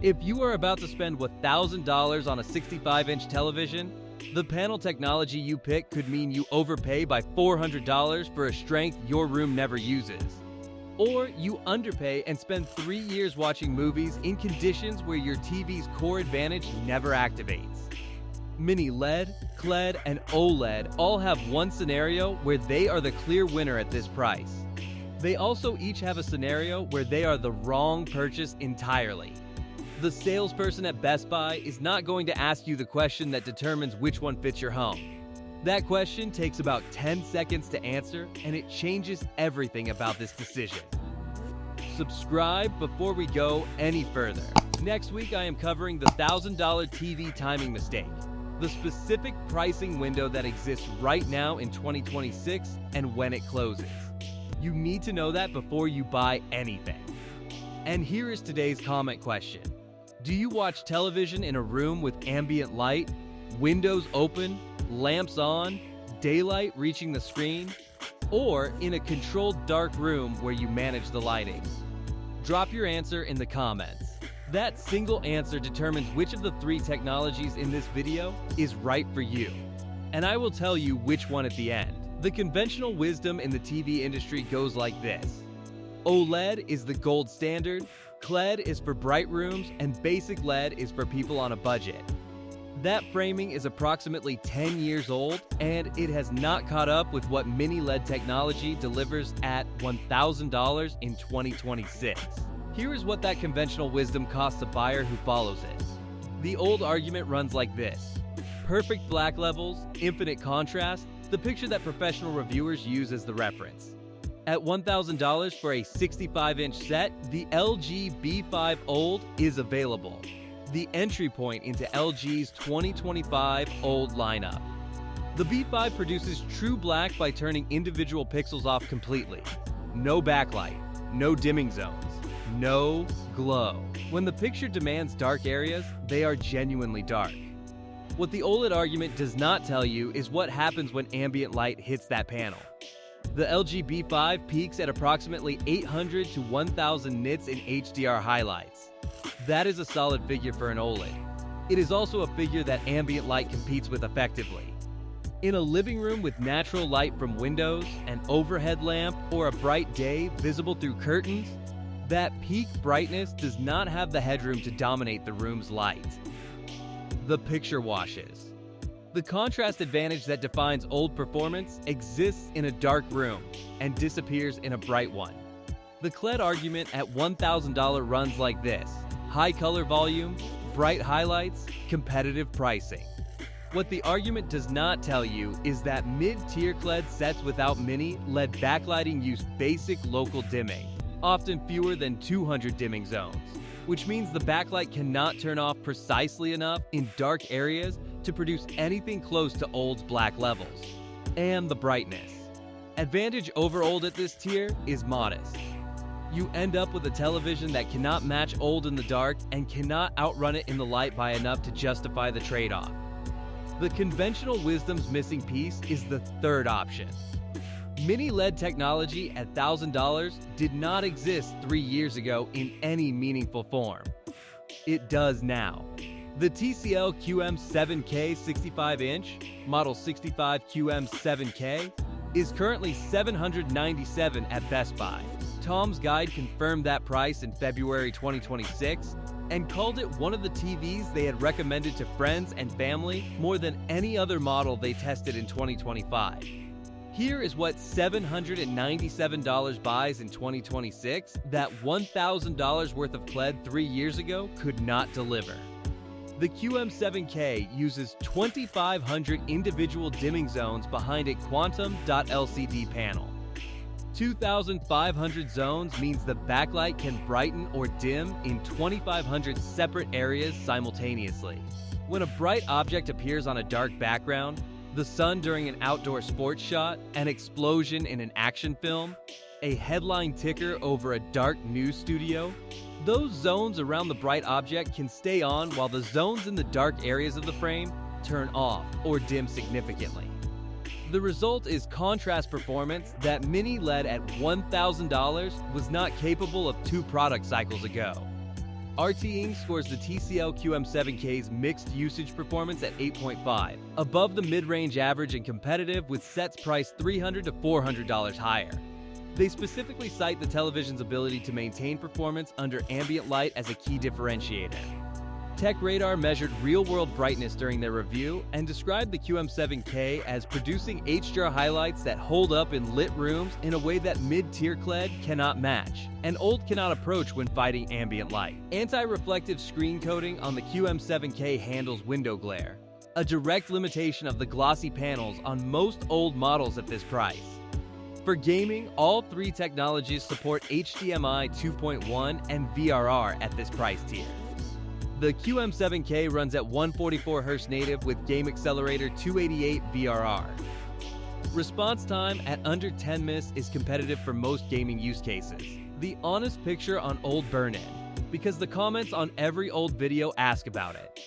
If you are about to spend $1,000 on a 65-inch television, the panel technology you pick could mean you overpay by $400 for a strength your room never uses. Or you underpay and spend 3 years watching movies in conditions where your TV's core advantage never activates. Mini LED, QLED, and OLED all have one scenario where they are the clear winner at this price. They also each have a scenario where they are the wrong purchase entirely. The salesperson at Best Buy is not going to ask you the question that determines which one fits your home. That question takes about 10 seconds to answer, and it changes everything about this decision. Subscribe before we go any further. Next week, I am covering the $1,000 TV timing mistake, the specific pricing window that exists right now in 2026 and when it closes. You need to know that before you buy anything. And here is today's comment question. Do you watch television in a room with ambient light, windows open, lamps on, daylight reaching the screen, or in a controlled dark room where you manage the lighting? Drop your answer in the comments. That single answer determines which of the 3 technologies in this video is right for you. And I will tell you which one at the end. The conventional wisdom in the TV industry goes like this. OLED is the gold standard, QLED is for bright rooms, and basic LED is for people on a budget. That framing is approximately 10 years old, and it has not caught up with what mini LED technology delivers at $1,000 in 2026. Here is what that conventional wisdom costs a buyer who follows it. The old argument runs like this. Perfect black levels, infinite contrast, the picture that professional reviewers use as the reference. At $1,000 for a 65-inch set, the LG B5 OLED is available, the entry point into LG's 2025 OLED lineup. The B5 produces true black by turning individual pixels off completely. No backlight, no dimming zones, no glow. When the picture demands dark areas, they are genuinely dark. What the OLED argument does not tell you is what happens when ambient light hits that panel. The LG B5 peaks at approximately 800 to 1000 nits in HDR highlights. That is a solid figure for an OLED. It is also a figure that ambient light competes with effectively. In a living room with natural light from windows, an overhead lamp, or a bright day visible through curtains, that peak brightness does not have the headroom to dominate the room's light. The picture washes. The contrast advantage that defines OLED performance exists in a dark room and disappears in a bright one. The QLED argument at $1,000 runs like this: high color volume, bright highlights, competitive pricing. What the argument does not tell you is that mid-tier QLED sets without mini LED backlighting use basic local dimming, often fewer than 200 dimming zones, which means the backlight cannot turn off precisely enough in dark areas to produce anything close to OLED's black levels. And the brightness. Advantage over OLED at this tier is modest. You end up with a television that cannot match OLED in the dark and cannot outrun it in the light by enough to justify the trade-off. The conventional wisdom's missing piece is the third option. Mini LED technology at $1,000 did not exist 3 years ago in any meaningful form. It does now. The TCL QM7K 65-inch, model 65 QM7K, is currently $797 at Best Buy. Tom's Guide confirmed that price in February 2026 and called it one of the TVs they had recommended to friends and family more than any other model they tested in 2025. Here is what $797 buys in 2026 that $1,000 worth of QLED 3 years ago could not deliver. The QM7K uses 2,500 individual dimming zones behind a quantum.LCD panel. 2,500 zones means the backlight can brighten or dim in 2,500 separate areas simultaneously. When a bright object appears on a dark background, the sun during an outdoor sports shot, an explosion in an action film, a headline ticker over a dark news studio, those zones around the bright object can stay on while the zones in the dark areas of the frame turn off or dim significantly. The result is contrast performance that mini LED at $1,000 was not capable of 2 product cycles ago. RTings scores the TCL QM7K's mixed usage performance at 8.5, above the mid-range average and competitive with sets priced $300 to $400 higher. They specifically cite the television's ability to maintain performance under ambient light as a key differentiator. TechRadar measured real-world brightness during their review and described the QM7K as producing HDR highlights that hold up in lit rooms in a way that mid-tier QLED cannot match, and OLED cannot approach when fighting ambient light. Anti-reflective screen coating on the QM7K handles window glare, a direct limitation of the glossy panels on most OLED models at this price. For gaming, all three technologies support HDMI 2.1 and VRR at this price tier. The QM7K runs at 144 Hz native with game accelerator 288 VRR. Response time at under 10 ms is competitive for most gaming use cases. The honest picture on OLED burn-in, because the comments on every old video ask about it.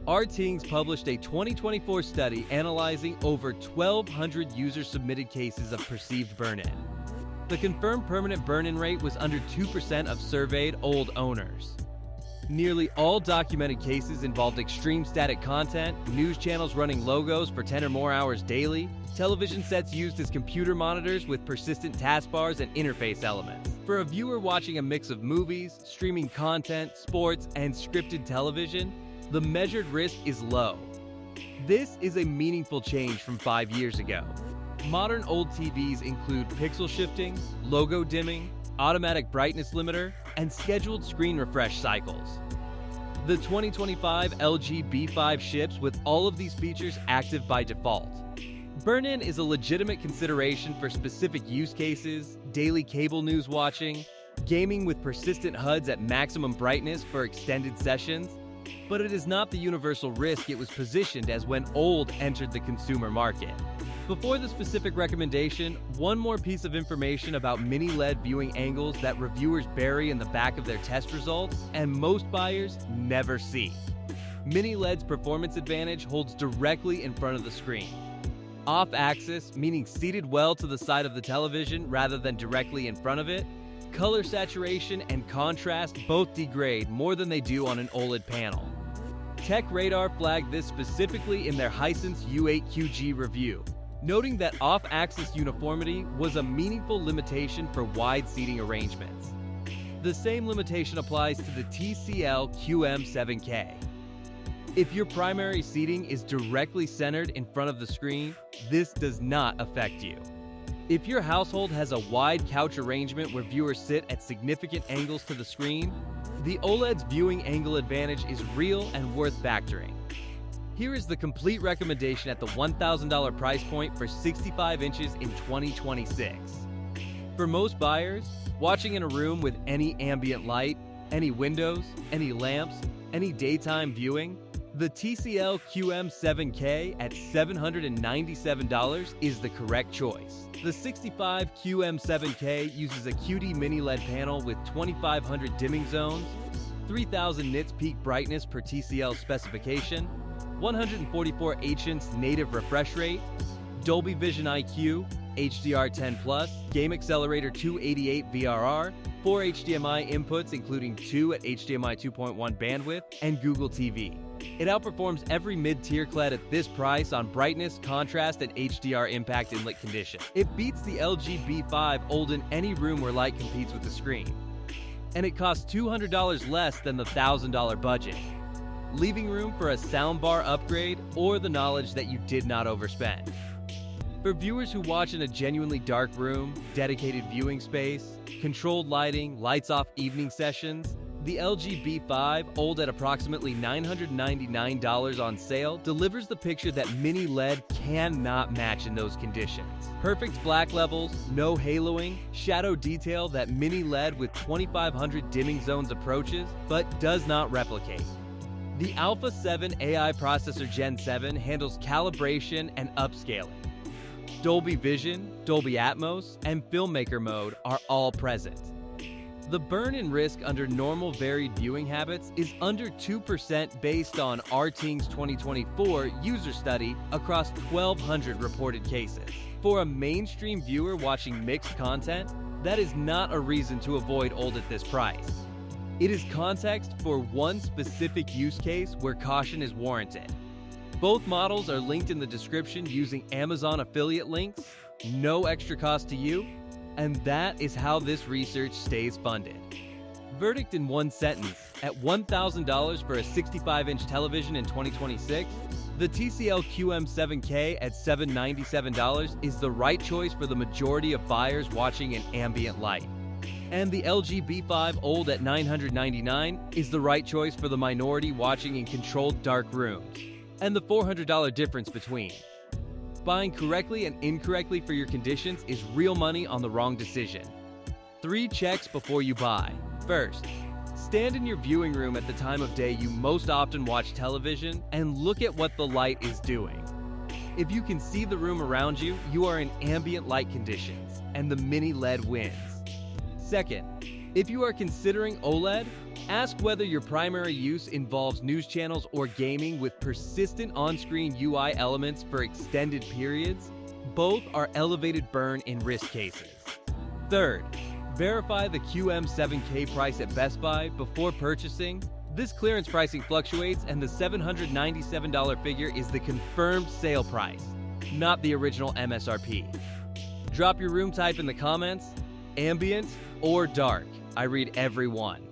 RTings published a 2024 study analyzing over 1,200 user-submitted cases of perceived burn-in. The confirmed permanent burn-in rate was under 2% of surveyed OLED owners. Nearly all documented cases involved extreme static content, news channels running logos for 10 or more hours daily, television sets used as computer monitors with persistent taskbars and interface elements. For a viewer watching a mix of movies, streaming content, sports, and scripted television, the measured risk is low. This is a meaningful change from 5 years ago. Modern OLED TVs include pixel shifting, logo dimming, automatic brightness limiter, and scheduled screen refresh cycles. The 2025 LG B5 ships with all of these features active by default. Burn-in is a legitimate consideration for specific use cases, daily cable news watching, gaming with persistent HUDs at maximum brightness for extended sessions, but it is not the universal risk it was positioned as when OLED entered the consumer market. Before the specific recommendation, one more piece of information about mini LED viewing angles that reviewers bury in the back of their test results and most buyers never see. Mini LED's performance advantage holds directly in front of the screen. Off-axis, meaning seated well to the side of the television rather than directly in front of it, color saturation and contrast both degrade more than they do on an OLED panel. TechRadar flagged this specifically in their Hisense U8QG review, noting that off-axis uniformity was a meaningful limitation for wide seating arrangements. The same limitation applies to the TCL QM7K. If your primary seating is directly centered in front of the screen, this does not affect you. If your household has a wide couch arrangement where viewers sit at significant angles to the screen, the OLED's viewing angle advantage is real and worth factoring. Here is the complete recommendation at the $1,000 price point for 65 inches in 2026. For most buyers, watching in a room with any ambient light, any windows, any lamps, any daytime viewing, the TCL QM7K at $797 is the correct choice. The 65 QM7K uses a QD mini LED panel with 2,500 dimming zones, 3,000 nits peak brightness per TCL specification, 144 Hz native refresh rate, Dolby Vision IQ, HDR10+, game accelerator 288 VRR, 4 HDMI inputs including 2 at HDMI 2.1 bandwidth, and Google TV. It outperforms every mid-tier QLED at this price on brightness, contrast, and HDR impact in lit condition. It beats the LG B5 OLED in any room where light competes with the screen. And it costs $200 less than the $1,000 budget, leaving room for a soundbar upgrade or the knowledge that you did not overspend. For viewers who watch in a genuinely dark room, dedicated viewing space, controlled lighting, lights-off evening sessions, the LG B5, OLED at approximately $999 on sale, delivers the picture that mini LED cannot match in those conditions. Perfect black levels, no haloing, shadow detail that mini LED with 2,500 dimming zones approaches, but does not replicate. The Alpha 7 AI processor Gen 7 handles calibration and upscaling. Dolby Vision, Dolby Atmos, and Filmmaker mode are all present. The burn-in risk under normal varied viewing habits is under 2% based on RTings 2024 user study across 1,200 reported cases. For a mainstream viewer watching mixed content, that is not a reason to avoid OLED at this price. It is context for one specific use case where caution is warranted. Both models are linked in the description using Amazon affiliate links, no extra cost to you, and that is how this research stays funded. Verdict in one sentence: at $1,000 for a 65-inch television in 2026, the TCL QM7K at $797 is the right choice for the majority of buyers watching in ambient light. And the LG B5 OLED at $999 is the right choice for the minority watching in controlled dark rooms, and the $400 difference between. Buying correctly and incorrectly for your conditions is real money on the wrong decision. 3 checks before you buy. First, stand in your viewing room at the time of day you most often watch television and look at what the light is doing. If you can see the room around you, you are in ambient light conditions, and the mini LED wins. Second, if you are considering OLED, ask whether your primary use involves news channels or gaming with persistent on-screen UI elements for extended periods. Both are elevated burn in risk cases. Third, verify the QM7K price at Best Buy before purchasing. This clearance pricing fluctuates, and the $797 figure is the confirmed sale price, not the original MSRP. Drop your room type in the comments, ambient or dark. I read every one.